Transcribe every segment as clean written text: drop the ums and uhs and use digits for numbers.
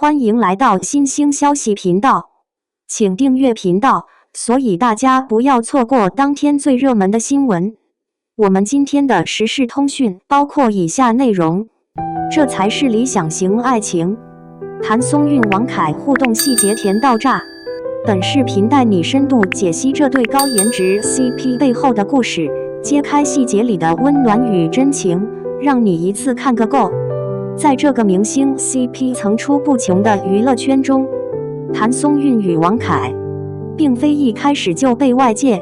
欢迎来到新兴消息频道，请订阅频道，所以大家不要错过当天最热门的新闻。我们今天的时事通讯包括以下内容：这才是理想型爱情，谭松韵王凯互动细节甜到炸。本视频带你深度解析这对高颜值 CP 背后的故事，揭开细节里的温暖与真情，让你一次看个够。在这个明星 CP 层出不穷的娱乐圈中，谭松韵与王凯并非一开始就被外界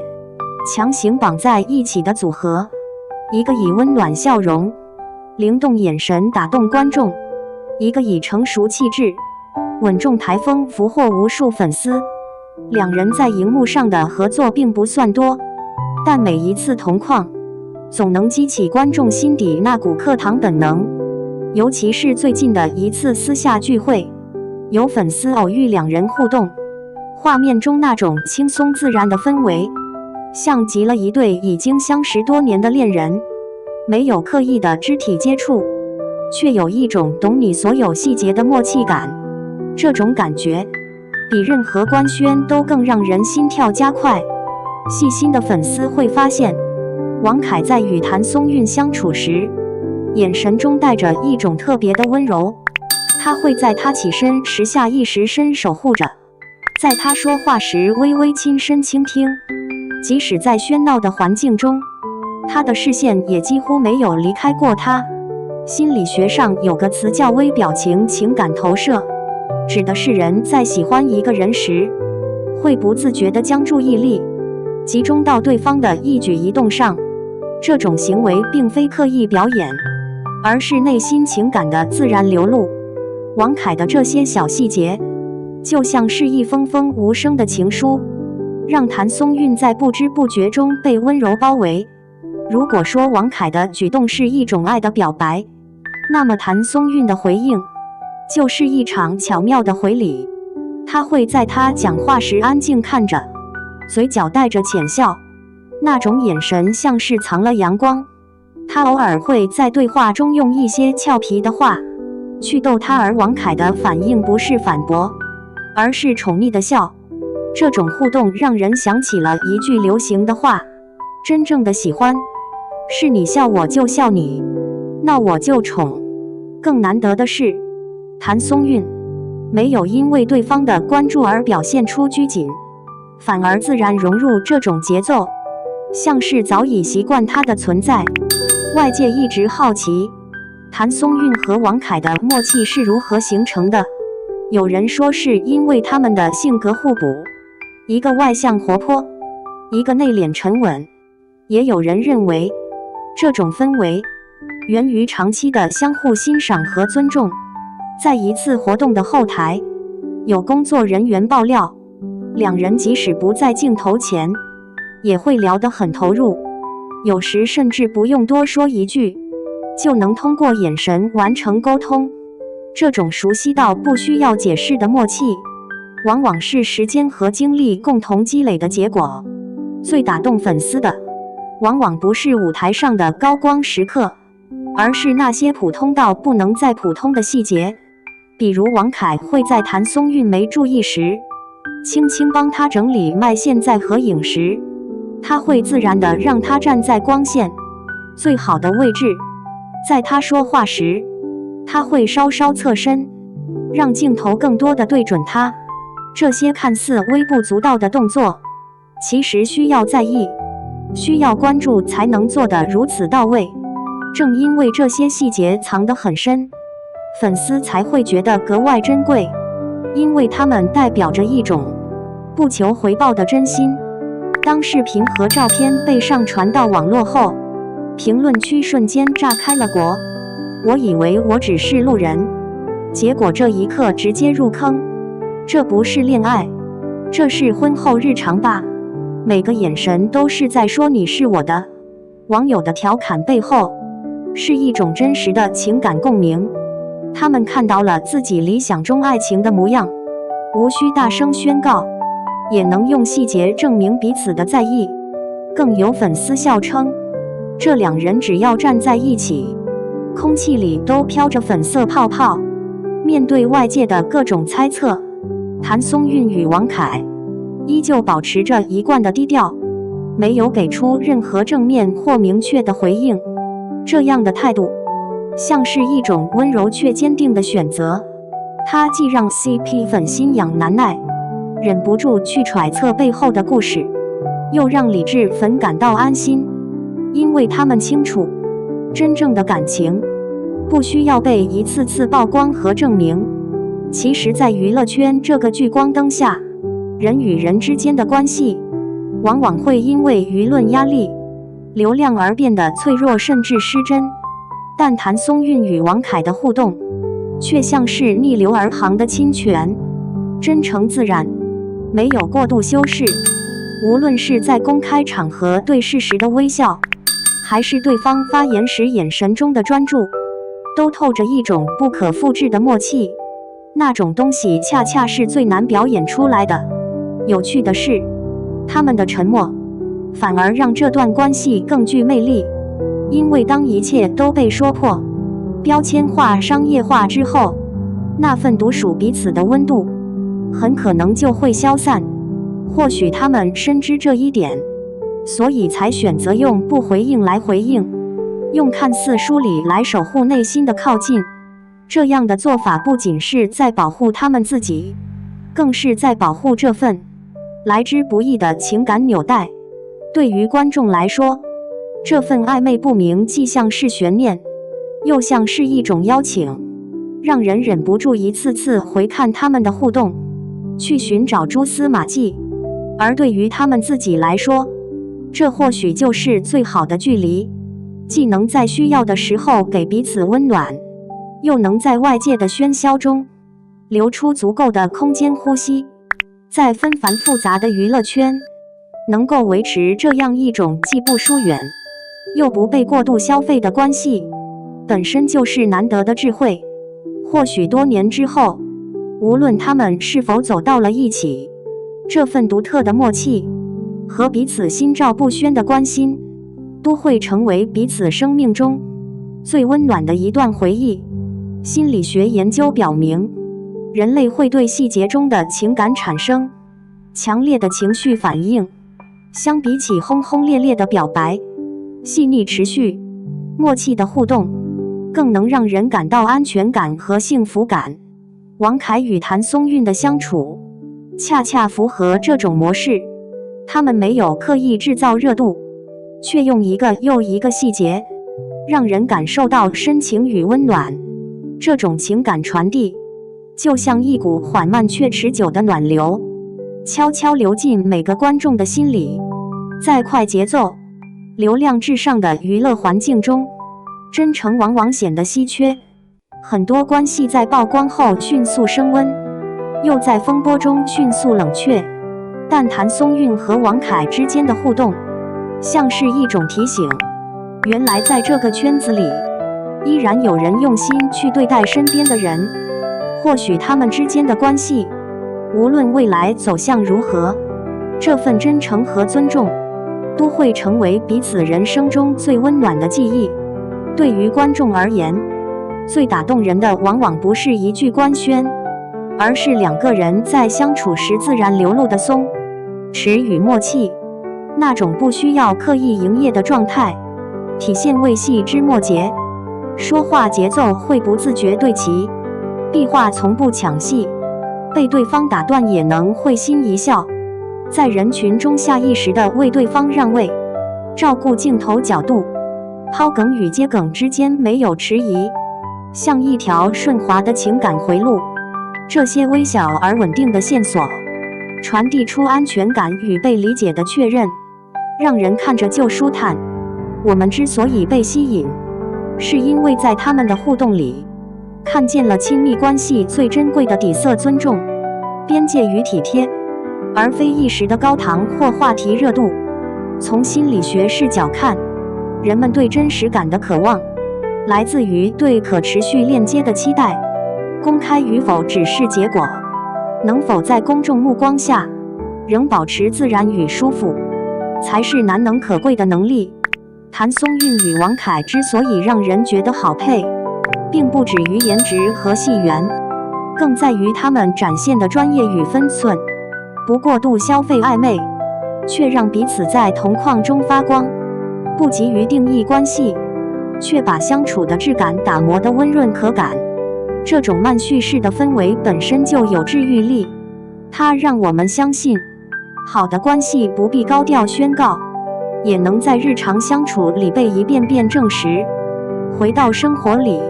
强行绑在一起的组合，一个以温暖笑容、灵动眼神打动观众，一个以成熟气质、稳重台风俘获无数粉丝。两人在荧幕上的合作并不算多，但每一次同框总能激起观众心底那股课堂本能。尤其是最近的一次私下聚会，有粉丝偶遇两人互动，画面中那种轻松自然的氛围，像极了一对已经相识多年的恋人。没有刻意的肢体接触，却有一种懂你所有细节的默契感。这种感觉比任何官宣都更让人心跳加快。细心的粉丝会发现，王凯在与谭松韵相处时，眼神中带着一种特别的温柔。他会在她起身时下意识伸手护着，在她说话时微微亲身倾听。即使在喧闹的环境中，他的视线也几乎没有离开过她。心理学上有个词叫微表情情感投射，指的是人在喜欢一个人时，会不自觉地将注意力集中到对方的一举一动上。这种行为并非刻意表演，而是内心情感的自然流露。王凯的这些小细节，就像是一封封无声的情书，让谭松韵在不知不觉中被温柔包围。如果说王凯的举动是一种爱的表白，那么谭松韵的回应就是一场巧妙的回礼。他会在他讲话时安静看着，嘴角带着浅笑，那种眼神像是藏了阳光。他偶尔会在对话中用一些俏皮的话去逗他，而王凯的反应不是反驳，而是宠溺的笑。这种互动让人想起了一句流行的话：真正的喜欢是你笑我就笑你，闹我就宠。更难得的是，谭松韵没有因为对方的关注而表现出拘谨，反而自然融入这种节奏，像是早已习惯他的存在。外界一直好奇谭松韵和王凯的默契是如何形成的，有人说是因为他们的性格互补，一个外向活泼，一个内敛沉稳。也有人认为这种氛围源于长期的相互欣赏和尊重。在一次活动的后台，有工作人员爆料，两人即使不在镜头前，也会聊得很投入，有时甚至不用多说一句，就能通过眼神完成沟通。这种熟悉到不需要解释的默契，往往是时间和精力共同积累的结果。最打动粉丝的，往往不是舞台上的高光时刻，而是那些普通到不能再普通的细节。比如王凯会在谭松韵没注意时，轻轻帮她整理麦线；在合影时，他会自然地让她站在光线最好的位置；在她说话时，他会稍稍侧身，让镜头更多地对准她。这些看似微不足道的动作，其实需要在意，需要关注才能做得如此到位。正因为这些细节藏得很深，粉丝才会觉得格外珍贵，因为它们代表着一种不求回报的真心。当视频和照片被上传到网络后，评论区瞬间炸开了锅。我以为我只是路人，结果这一刻直接入坑。这不是恋爱，这是婚后日常吧？每个眼神都是在说你是我的。网友的调侃背后是一种真实的情感共鸣，他们看到了自己理想中爱情的模样，无需大声宣告，也能用细节证明彼此的在意。更有粉丝笑称，这两人只要站在一起，空气里都飘着粉色泡泡。面对外界的各种猜测，谭松韵与王凯依旧保持着一贯的低调，没有给出任何正面或明确的回应。这样的态度像是一种温柔却坚定的选择，它既让 CP 粉心痒难耐，忍不住去揣测背后的故事，又让理智粉感到安心，因为他们清楚，真正的感情不需要被一次次曝光和证明。其实，在娱乐圈这个聚光灯下，人与人之间的关系往往会因为舆论压力、流量而变得脆弱甚至失真。但谭松韵与王凯的互动却像是逆流而行的清泉，真诚自然，没有过度修饰。无论是在公开场合对视时的微笑，还是对方发言时眼神中的专注，都透着一种不可复制的默契。那种东西恰恰是最难表演出来的。有趣的是，他们的沉默反而让这段关系更具魅力，因为当一切都被说破、标签化、商业化之后，那份独属彼此的温度很可能就会消散。或许他们深知这一点，所以才选择用不回应来回应，用看似疏离来守护内心的靠近。这样的做法不仅是在保护他们自己，更是在保护这份来之不易的情感纽带。对于观众来说，这份暧昧不明既像是悬念，又像是一种邀请，让人忍不住一次次回看他们的互动，去寻找蛛丝马迹。而对于他们自己来说，这或许就是最好的距离，既能在需要的时候给彼此温暖，又能在外界的喧嚣中留出足够的空间呼吸。在纷繁复杂的娱乐圈，能够维持这样一种既不疏远，又不被过度消费的关系，本身就是难得的智慧。或许多年之后，无论他们是否走到了一起，这份独特的默契和彼此心照不宣的关心，都会成为彼此生命中最温暖的一段回忆。心理学研究表明，人类会对细节中的情感产生强烈的情绪反应，相比起轰轰烈烈的表白，细腻持续、默契的互动更能让人感到安全感和幸福感。王凯与谭松韵的相处恰恰符合这种模式，他们没有刻意制造热度，却用一个又一个细节让人感受到深情与温暖。这种情感传递就像一股缓慢却持久的暖流，悄悄流进每个观众的心里。在快节奏、流量至上的娱乐环境中，真诚往往显得稀缺。很多关系在曝光后迅速升温，又在风波中迅速冷却。但谭松韵和王凯之间的互动像是一种提醒，原来在这个圈子里依然有人用心去对待身边的人。或许他们之间的关系无论未来走向如何，这份真诚和尊重都会成为彼此人生中最温暖的记忆。对于观众而言，最打动人的往往不是一句官宣，而是两个人在相处时自然流露的松弛与默契。那种不需要刻意营业的状态，体现为细枝末节，说话节奏会不自觉对齐，壁话从不抢戏，被对方打断也能会心一笑，在人群中下意识地为对方让位，照顾镜头角度，抛梗与接梗之间没有迟疑，像一条顺滑的情感回路。这些微小而稳定的线索，传递出安全感与被理解的确认，让人看着就舒坦。我们之所以被吸引，是因为在他们的互动里，看见了亲密关系最珍贵的底色：尊重、边界与体贴，而非一时的高糖或话题热度。从心理学视角看，人们对真实感的渴望来自于对可持续链接的期待。公开与否只是结果，能否在公众目光下仍保持自然与舒服，才是难能可贵的能力。谭松韵与王凯之所以让人觉得好配，并不止于颜值和戏缘，更在于他们展现的专业与分寸，不过度消费暧昧，却让彼此在同框中发光；不急于定义关系，却把相处的质感打磨得温润可感。这种慢叙事的氛围本身就有治愈力，它让我们相信，好的关系不必高调宣告，也能在日常相处里被一遍遍证实。回到生活里，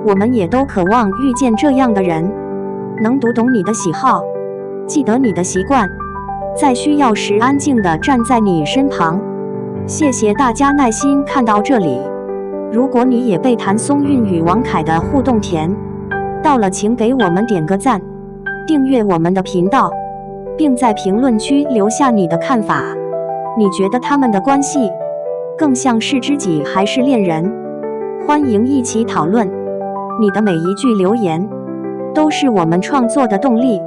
我们也都渴望遇见这样的人，能读懂你的喜好，记得你的习惯，在需要时安静地站在你身旁。谢谢大家耐心看到这里。如果你也被谭松韵与王凯的互动甜到了，请给我们点个赞，订阅我们的频道，并在评论区留下你的看法。你觉得他们的关系更像是知己还是恋人？欢迎一起讨论，你的每一句留言都是我们创作的动力。